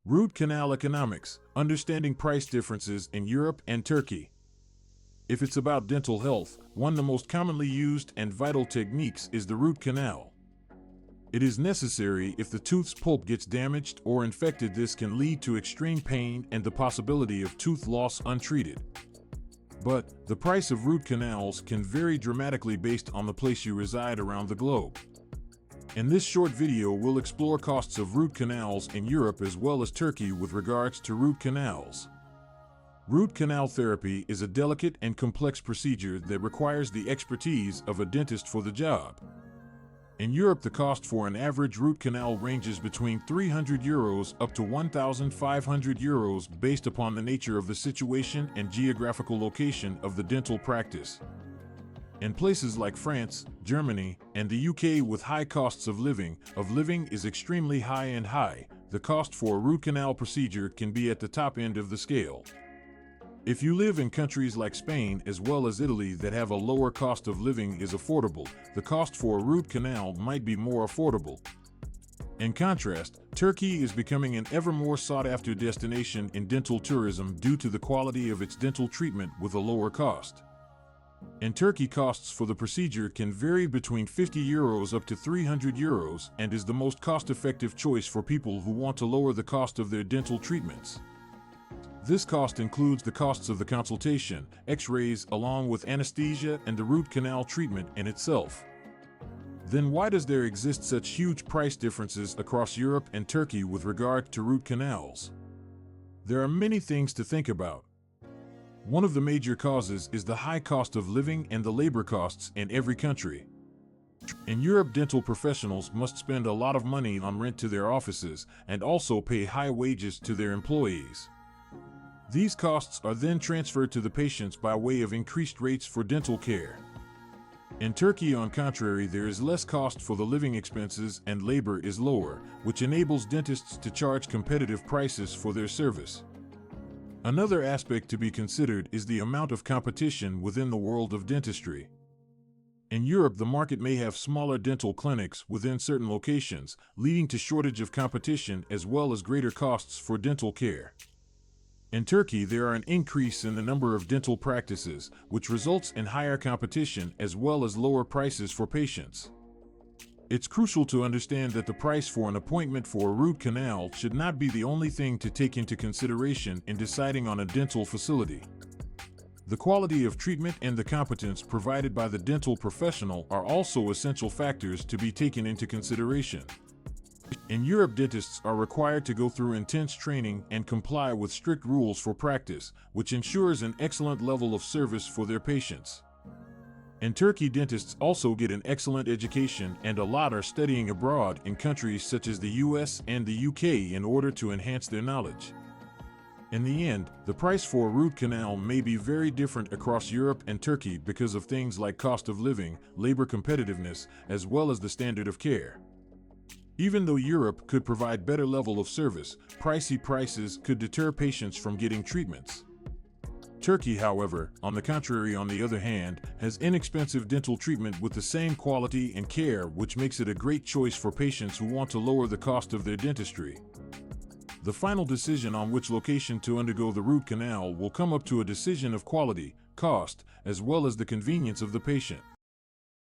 Root canal economics, understanding price differences in Europe and Turkey. If it's about dental health, one of the most commonly used and vital techniques is the root canal. It is necessary if the tooth's pulp gets damaged or infected. This can lead to extreme pain and the possibility of tooth loss untreated. But the price of root canals can vary dramatically based on the place you reside around the globe. In this short video, we'll explore costs of root canals in Europe as well as Turkey with regards to root canals. Root canal therapy is a delicate and complex procedure that requires the expertise of a dentist for the job. In Europe, the cost for an average root canal ranges between €300 up to €1,500 based upon the nature of the situation and geographical location of the dental practice. In places like France, Germany, and the UK with high costs of living is extremely high, the cost for a root canal procedure can be at the top end of the scale. If you live in countries like Spain as well as Italy that have a lower cost of living is affordable, the cost for a root canal might be more affordable. In contrast, Turkey is becoming an ever more sought-after destination in dental tourism due to the quality of its dental treatment with a lower cost. In Turkey, costs for the procedure can vary between €50 up to €300 and is the most cost-effective choice for people who want to lower the cost of their dental treatments. This cost includes the costs of the consultation, x-rays, along with anesthesia and the root canal treatment in itself. Then why does there exist such huge price differences across Europe and Turkey with regard to root canals? There are many things to think about. One of the major causes is the high cost of living and the labor costs in every country. In Europe, dental professionals must spend a lot of money on rent to their offices and also pay high wages to their employees. These costs are then transferred to the patients by way of increased rates for dental care. In Turkey, on contrary, there is less cost for the living expenses and labor is lower, which enables dentists to charge competitive prices for their service. Another aspect to be considered is the amount of competition within the world of dentistry. In Europe, the market may have smaller dental clinics within certain locations, leading to shortage of competition as well as greater costs for dental care. In Turkey, there are an increase in the number of dental practices, which results in higher competition as well as lower prices for patients. It's crucial to understand that the price for an appointment for a root canal should not be the only thing to take into consideration in deciding on a dental facility. The quality of treatment and the competence provided by the dental professional are also essential factors to be taken into consideration. In Europe, dentists are required to go through intense training and comply with strict rules for practice, which ensures an excellent level of service for their patients. In Turkey, dentists also get an excellent education and a lot are studying abroad in countries such as the US and the UK in order to enhance their knowledge. In the end, the price for a root canal may be very different across Europe and Turkey because of things like cost of living, labor competitiveness, as well as the standard of care. Even though Europe could provide better level of service, pricey prices could deter patients from getting treatments. Turkey, however, on the contrary, on the other hand, has inexpensive dental treatment with the same quality and care, which makes it a great choice for patients who want to lower the cost of their dentistry. The final decision on which location to undergo the root canal will come up to a decision of quality, cost, as well as the convenience of the patient.